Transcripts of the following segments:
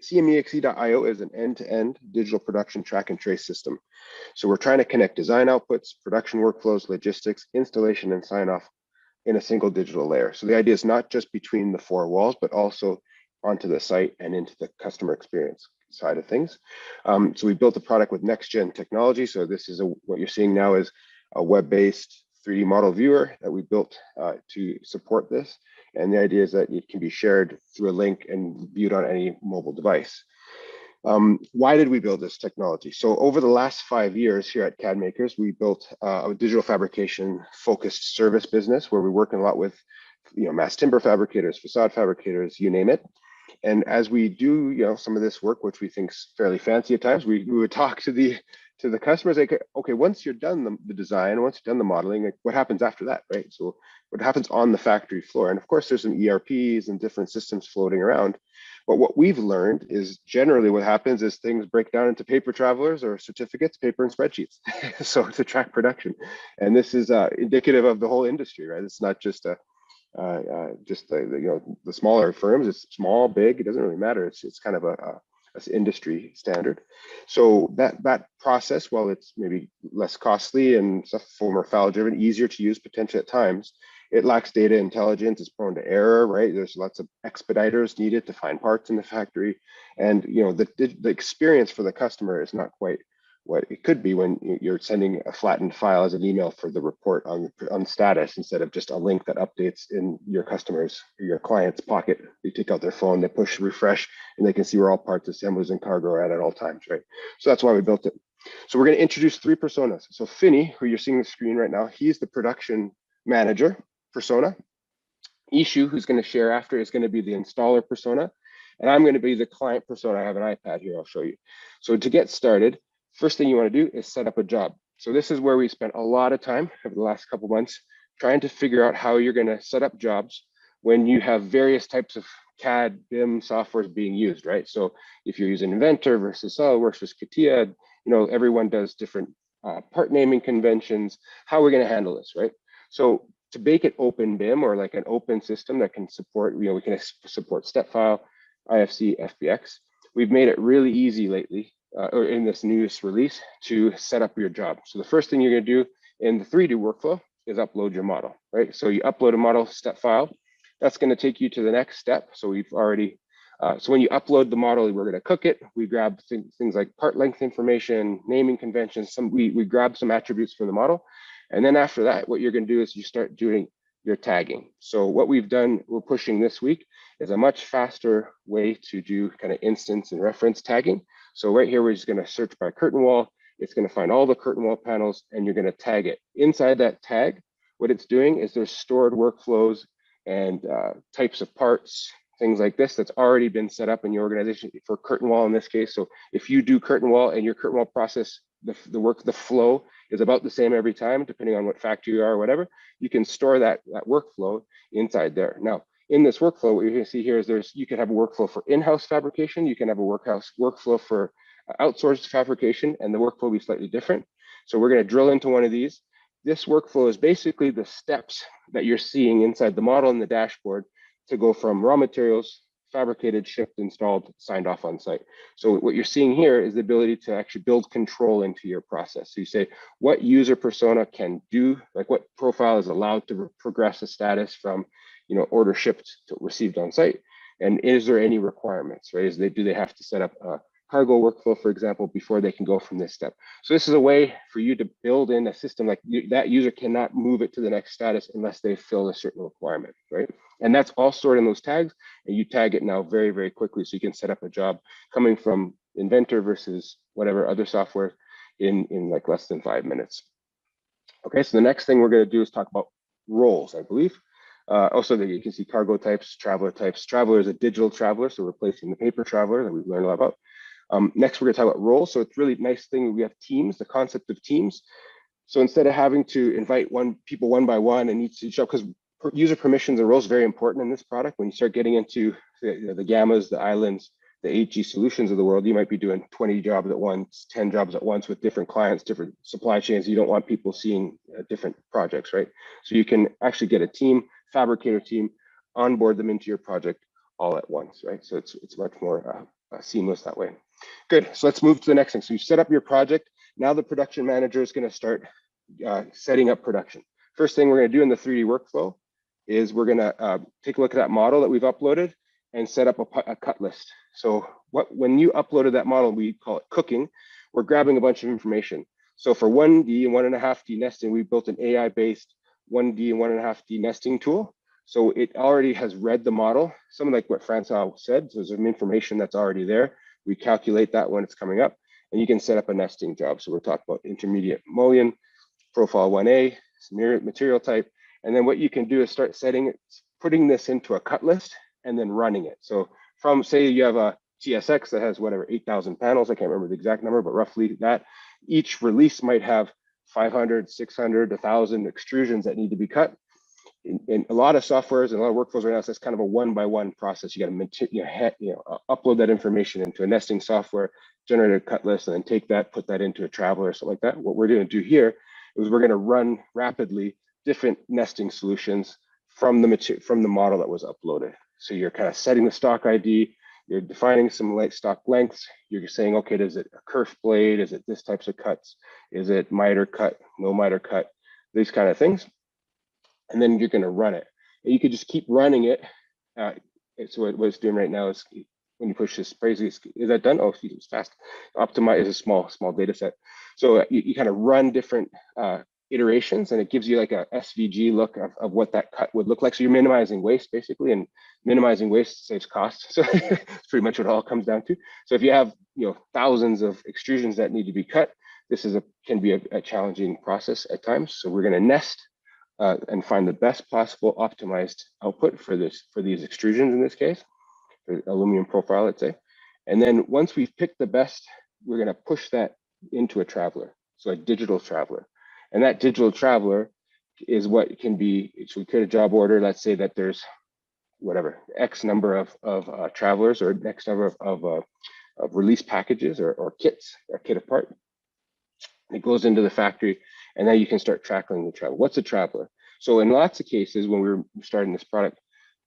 CMEXE.io is an end-to-end digital production track and trace system. So we're trying to connect design outputs, production workflows, logistics, installation, and sign-off in a single digital layer. So the idea is not just between the four walls, but also onto the site and into the customer experience side of things. So we built a product with next-gen technology. So this is what you're seeing now is a web-based 3D model viewer that we built to support this. And the idea is that it can be shared through a link and viewed on any mobile device. Why did we build this technology? So over the last 5 years here at CAD Makers, we built a digital fabrication focused service business where we work a lot with mass timber fabricators, facade fabricators, you name it. And as we do some of this work, which we think is fairly fancy at times, we would talk to the customers like, okay, once you're done the design, once you're done the modeling, like, what happens after that, right? So what happens on the factory floor? And of course, there's some ERPs and different systems floating around. But what we've learned is generally what happens is things break down into paper travelers or certificates, paper and spreadsheets. So to track production. And this is indicative of the whole industry, right? It's not just the smaller firms. It's small, big, it doesn't really matter. It's kind of a industry standard. So that process, while it's maybe less costly and more file driven, easier to use potentially at times, it lacks data intelligence, it's prone to error, right? There's lots of expediters needed to find parts in the factory. And the experience for the customer is not quite what it could be when you're sending a flattened file as an email for the report on status instead of just a link that updates in your client's pocket. They take out their phone, they push refresh, and they can see where all parts, assemblies, and cargo are at all times, right? So that's why we built it. So we're going to introduce 3 personas. So Finney, who you're seeing on the screen right now, he's the production manager persona. Ishu, who's going to share after, is going to be the installer persona. And I'm going to be the client persona. I have an iPad here, I'll show you. So to get started, first thing you want to do is set up a job. So this is where we spent a lot of time over the last couple of months trying to figure out how you're going to set up jobs when you have various types of CAD, BIM softwares being used, right? So if you're using Inventor versus SolidWorks versus CATIA, everyone does different part naming conventions. How are we going to handle this, right? So to make it open BIM or like an open system that can support, we can support step file, IFC, FBX. We've made it really easy lately, or in this newest release, to set up your job. So the first thing you're going to do in the 3D workflow is upload your model, right? So you upload a model step file. That's going to take you to the next step. So we've already, so when you upload the model, we're going to cook it. We grab things like part length information, naming conventions. We grab some attributes from the model. And then after that, what you're going to do is you start doing your tagging. So what we've done, we're pushing this week, is a much faster way to do kind of instance and reference tagging. So right here, we're just going to search by curtain wall. It's going to find all the curtain wall panels, and you're going to tag it. Inside that tag, what it's doing is there's stored workflows and types of parts, things like this, that's already been set up in your organization for curtain wall in this case. So if you do curtain wall and your curtain wall process, the flow is about the same every time, depending on what factory you are or whatever, you can store that workflow inside there. Now, in this workflow, what you're going to see here is you can have a workflow for in-house fabrication, you can have a workflow for outsourced fabrication, and the workflow will be slightly different. So we're going to drill into one of these. This workflow is basically the steps that you're seeing inside the model and the dashboard to go from raw materials, fabricated, shipped, installed, signed off on site. So what you're seeing here is the ability to actually build control into your process. So you say what user persona can do, like what profile is allowed to progress a status from order shipped to received on site, and is there any requirements, right? Do they have to set up a cargo workflow, for example, before they can go from this step? So this is a way for you to build in a system like that user cannot move it to the next status unless they fill a certain requirement, right? And that's all stored in those tags, and you tag it now very, very quickly, so you can set up a job coming from Inventor versus whatever other software in like less than 5 minutes. Okay, so the next thing we're going to do is talk about roles, I believe. Also, you can see cargo types, traveler types. Traveler is a digital traveler, so replacing the paper traveler that we've learned a lot about. Next, we're going to talk about roles. So it's really nice thing we have teams, the concept of teams. So instead of having to invite people one by one and each job, because user permissions and roles are very important in this product. When you start getting into the Gammas, the Islands, the HG solutions of the world, you might be doing 20 jobs at once, 10 jobs at once with different clients, different supply chains. You don't want people seeing different projects, right? So you can actually get a team, fabricator team, onboard them into your project all at once, right? So it's much more seamless that way. Good, so let's move to the next thing. So you set up your project. Now the production manager is gonna start setting up production. First thing we're gonna do in the 3D workflow is we're gonna take a look at that model that we've uploaded and set up a cut list. So when you uploaded that model, we call it cooking, we're grabbing a bunch of information. So for 1D and 1.5D nesting, we built an AI-based 1D and 1.5D nesting tool. So it already has read the model, something like what Francois said. So there's some information that's already there. We calculate that when it's coming up, and you can set up a nesting job. So we're talking about intermediate mullion, profile 1A, material type. And then what you can do is start putting this into a cut list and then running it. So from, say you have a TSX that has whatever, 8,000 panels, I can't remember the exact number, but roughly that. Each release might have 500, 600, 1,000 extrusions that need to be cut. In a lot of softwares and a lot of workflows right now, so it's kind of a one-by-one process. You got to upload that information into a nesting software, generate a cut list, and then take that, put that into a Traveler or something like that. What we're going to do here is we're going to run rapidly different nesting solutions from the model that was uploaded. So you're kind of setting the stock ID, you're defining some stock lengths. You're saying, okay, is it a kerf blade? Is it this types of cuts? Is it miter cut, no miter cut? These kind of things. And then you're going to run it. And you could just keep running it. So what it's doing right now is when you push this, is that done? Oh, it's fast. Optimize is a small data set. So you kind of run different iterations, and it gives you like a SVG look of what that cut would look like. So you're minimizing waste basically, and minimizing waste saves cost. So it's pretty much what it all comes down to. So if you have thousands of extrusions that need to be cut, this can be a challenging process at times. So we're going to nest and find the best possible optimized output for these extrusions in this case, for aluminum profile, let's say. And then once we've picked the best, we're going to push that into a Traveler, so a digital Traveler. And that digital Traveler is what can be, so we create a job order. Let's say that there's whatever, X number of Travelers or X number of release packages or kits, or kit apart. It goes into the factory, and then you can start tracking the Traveler. What's a Traveler? So in lots of cases, when we were starting this product,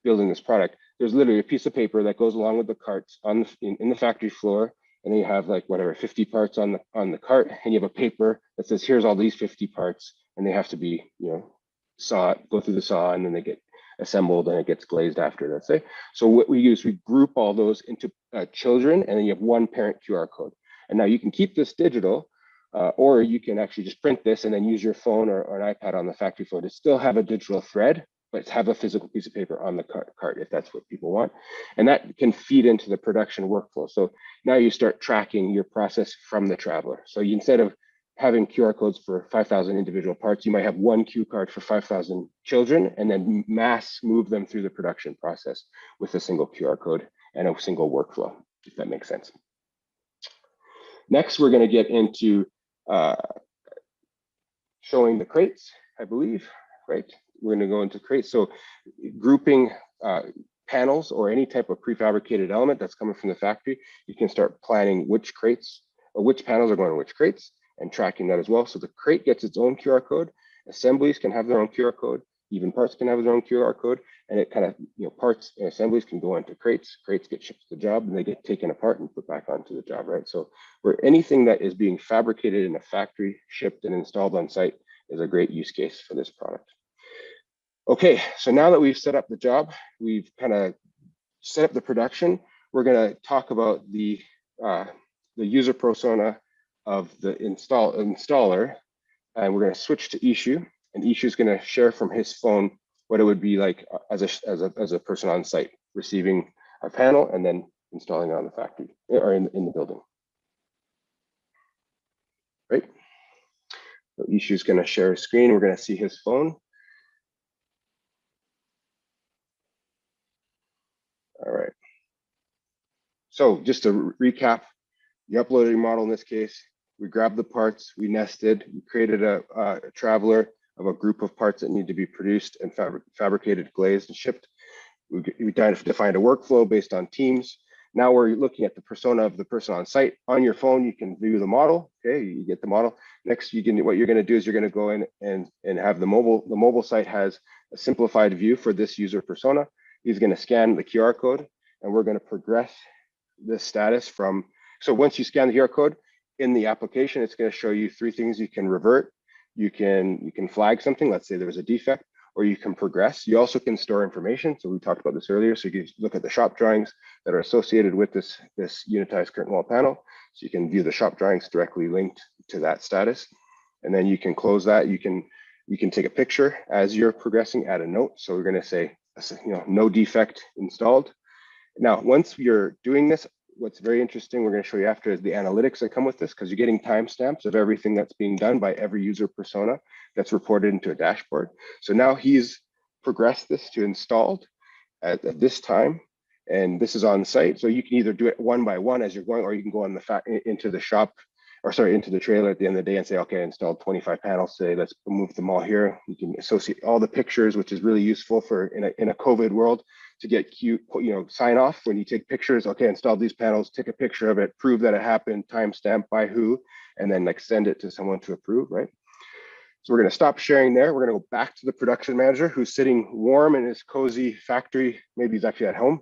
building this product, there's literally a piece of paper that goes along with the carts in the factory floor, and then you have like whatever 50 parts on the cart, and you have a paper that says here's all these 50 parts, and they have to be go through the saw, and then they get assembled and it gets glazed after, let's say. So what we use, we group all those into children, and then you have one parent QR code. And now you can keep this digital, or you can actually just print this and then use your phone or an iPad on the factory floor to still have a digital thread, but have a physical piece of paper on the cart if that's what people want. And that can feed into the production workflow. So now you start tracking your process from the Traveler. So instead of having QR codes for 5,000 individual parts, you might have one cue card for 5,000 children, and then mass move them through the production process with a single QR code and a single workflow, if that makes sense. Next, we're going to get into showing the crates, I believe, right? We're going to go into crates. So grouping panels or any type of prefabricated element that's coming from the factory, you can start planning which crates or which panels are going to which crates and tracking that as well. So the crate gets its own QR code. Assemblies can have their own QR code. Even parts can have their own QR code, and it kind of, parts and assemblies can go into crates. Crates get shipped to the job, and they get taken apart and put back onto the job, right? So where anything that is being fabricated in a factory, shipped and installed on site is a great use case for this product. Okay, so now that we've set up the job, we've kind of set up the production, we're going to talk about the user persona of the installer, and we're going to switch to Ishu, and Ishu is going to share from his phone what it would be like as a person on site, receiving a panel and then installing it on the factory or in the building. Right? So Ishu is going to share his screen. We're going to see his phone. All right. So just to recap, you uploaded your model in this case. We grabbed the parts, we nested, we created a Traveler of a group of parts that need to be produced and fabricated, glazed, and shipped. We defined a workflow based on teams. Now we're looking at the persona of the person on site. On your phone, you can view the model. Okay, you get the model. Next, what you're going to do is you're going to go in and have the mobile site has a simplified view for this user persona. He's going to scan the QR code, and we're going to progress this status from, so once you scan the QR code in the application, it's going to show you 3 things. You can revert, you can flag something, let's say there was a defect, or you can progress. You also can store information. So we talked about this earlier. So you can look at the shop drawings that are associated with this unitized curtain wall panel. So you can view the shop drawings directly linked to that status. And then you can close that. You can take a picture as you're progressing, add a note. So we're going to say, no defect installed. Now, once you're doing this, what's very interesting, we're going to show you after, is the analytics that come with this, because you're getting timestamps of everything that's being done by every user persona that's reported into a dashboard. So now he's progressed this to installed at this time, and this is on site. So you can either do it one by one as you're going, or you can go on into the shop, or sorry, into the trailer at the end of the day and say, okay, I installed 25 panels today, let's move them all here. You can associate all the pictures, which is really useful for in a COVID world, to get sign off when you take pictures. Okay, install these panels, take a picture of it, prove that it happened, timestamp by who, and then like send it to someone to approve, right? So we're going to stop sharing there. We're going to go back to the production manager who's sitting warm in his cozy factory. Maybe he's actually at home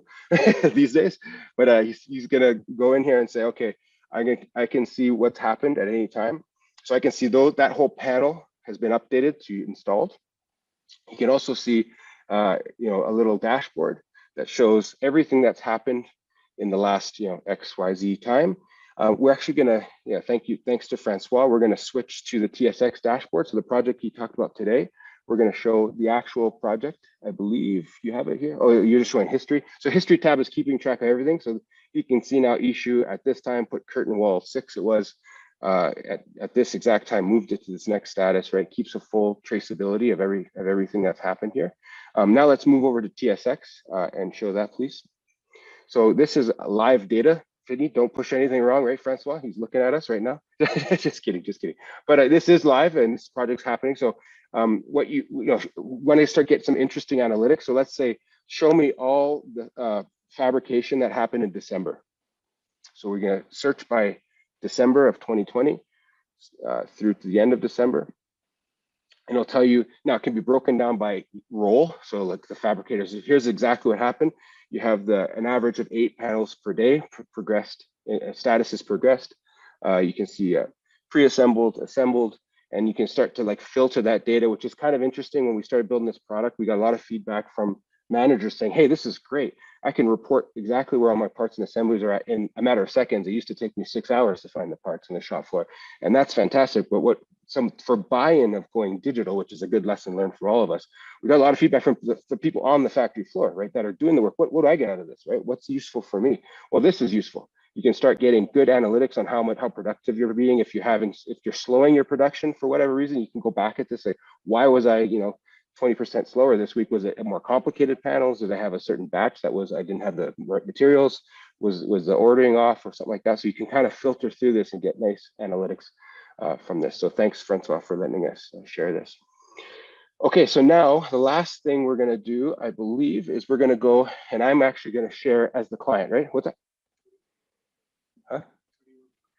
these days, but he's going to go in here and say, okay, I can see what's happened at any time. So I can see that whole panel has been updated to installed. You can also see a little dashboard that shows everything that's happened in the last XYZ time. We're actually gonna, thanks to Francois, we're gonna switch to the TSX dashboard. So the project he talked about today, we're gonna show the actual project. I believe you have it here. Oh, you're just showing history. So history tab is keeping track of everything. So you can see now issue at this time, put curtain wall 6, it was at this exact time, moved it to this next status, right? Keeps a full traceability of everything that's happened here. Now let's move over to TSX and show that, please. So this is live data. Sydney, don't push anything wrong, right, Francois? He's looking at us right now. Just kidding. But this is live and this project's happening. So what when I start getting some interesting analytics, so let's say, show me all the fabrication that happened in December. So we're gonna search by December of 2020 through to the end of December. And it'll tell you, now it can be broken down by role. So like the fabricators, here's exactly what happened. You have an average of 8 panels per day progressed, status is progressed. You can see pre-assembled, assembled, and you can start to like filter that data, which is kind of interesting. When we started building this product, we got a lot of feedback from managers saying, hey, this is great. I can report exactly where all my parts and assemblies are at in a matter of seconds. It used to take me 6 hours to find the parts in the shop floor. And that's fantastic. But for buy-in of going digital, which is a good lesson learned for all of us, we got a lot of feedback from the people on the factory floor, right, that are doing the work. What do I get out of this, right? What's useful for me? Well, this is useful. You can start getting good analytics on how productive you're being. If you're slowing your production for whatever reason, you can go back at this, say, why was I, 20% slower this week? Was it more complicated panels? Did I have a certain batch that I didn't have the right materials? Was the ordering off or something like that? So you can kind of filter through this and get nice analytics from this. So thanks, Francois, for letting us share this. Okay, so now the last thing we're gonna do, I believe, is we're gonna go, and I'm actually gonna share as the client, right? What's that? Huh?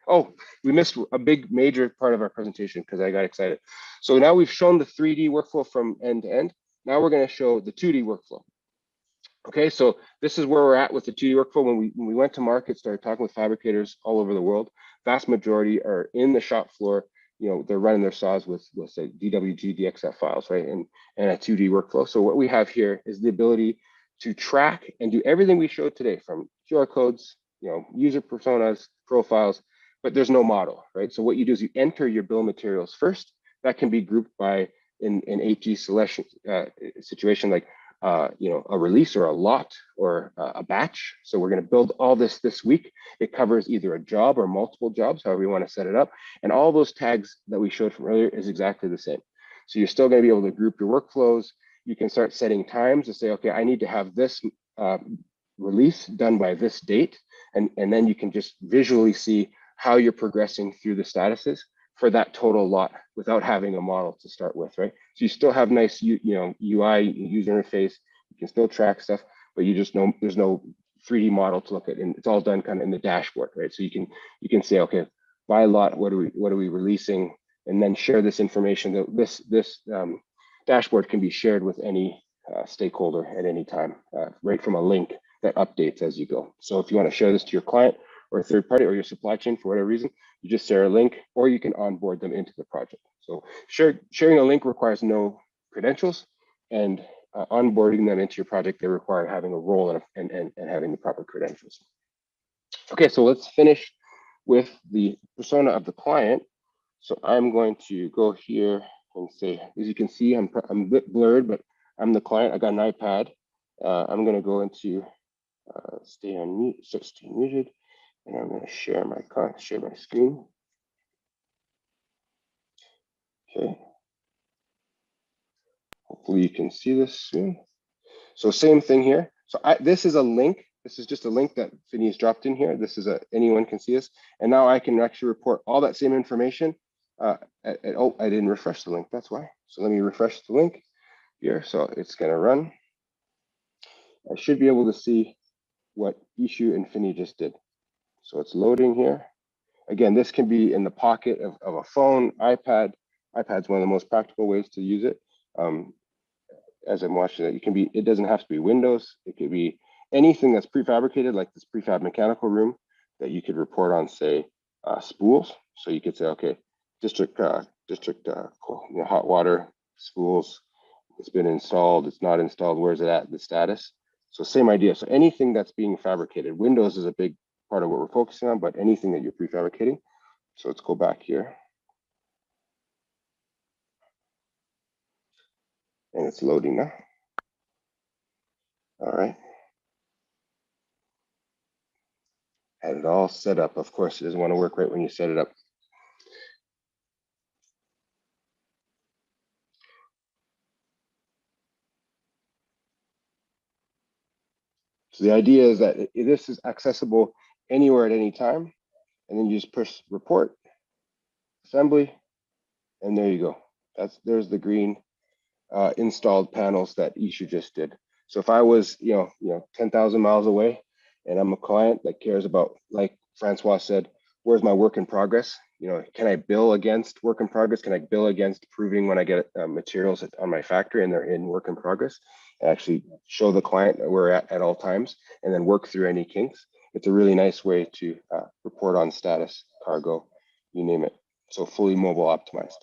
Oh, we missed a big major part of our presentation because I got excited. So now we've shown the 3D workflow from end to end. Now we're going to show the 2D workflow. Okay, so this is where we're at with the 2D workflow. When we went to market, started talking with fabricators all over the world, vast majority are in the shop floor. They're running their saws with say DWG, DXF files, right? And a 2D workflow. So what we have here is the ability to track and do everything we showed today, from QR codes, user personas, profiles, but there's no model, right? So what you do is you enter your bill of materials first. That can be grouped by an 8G selection situation, like a release or a lot or a batch. So we're going to build all this week. It covers either a job or multiple jobs, however you want to set it up. And all those tags that we showed from earlier is exactly the same. So you're still going to be able to group your workflows. You can start setting times to say, okay, I need to have this release done by this date. And then you can just visually see how you're progressing through the statuses for that total lot without having a model to start with, right? So you still have nice, UI, user interface. You can still track stuff, but you just know there's no 3D model to look at, and it's all done kind of in the dashboard, right? So you can say, okay, by lot, what are we releasing, and then share this information. That this dashboard can be shared with any stakeholder at any time, right from a link that updates as you go. So if you want to share this to your client or a third party or your supply chain for whatever reason, you just share a link, or you can onboard them into the project. So sharing a link requires no credentials, and onboarding them into your project, they require having a role and having the proper credentials. Okay, so let's finish with the persona of the client. So I'm going to go here and say, as you can see, I'm a bit blurred, but I'm the client. I got an iPad. I'm going to go into stay on mute, so stay muted, and I'm going to share my screen. Okay. Hopefully you can see this soon. So same thing here. So this is a link. This is just a link that Finney's dropped in here. This is anyone can see this. And now I can actually report all that same information. Oh, I didn't refresh the link. That's why. So let me refresh the link here. So it's going to run. I should be able to see what Ishu and Finney just did. So it's loading here. Again, this can be in the pocket of a phone, iPad. iPad's one of the most practical ways to use it. As I'm watching it, it doesn't have to be Windows. It could be anything that's prefabricated, like this prefab mechanical room that you could report on, say, spools. So you could say, okay, district hot water spools, it's been installed, it's not installed, where's it at, the status. So same idea. So anything that's being fabricated, Windows is a big part of what we're focusing on, but anything that you're prefabricating. So let's go back here. And it's loading now. All right. Had it all set up. Of course, it doesn't want to work right when you set it up. So the idea is that this is accessible anywhere at any time. And then you just push report, assembly, and there you go. There's the green installed panels that Ishu just did. So if I was, 10,000 miles away, and I'm a client that cares about, like Francois said, where's my work in progress? Can I bill against work in progress? Can I bill against proving when I get materials on my factory and they're in work in progress? And actually show the client where we're at all times, and then work through any kinks. It's a really nice way to report on status, cargo, you name it. So fully mobile optimized.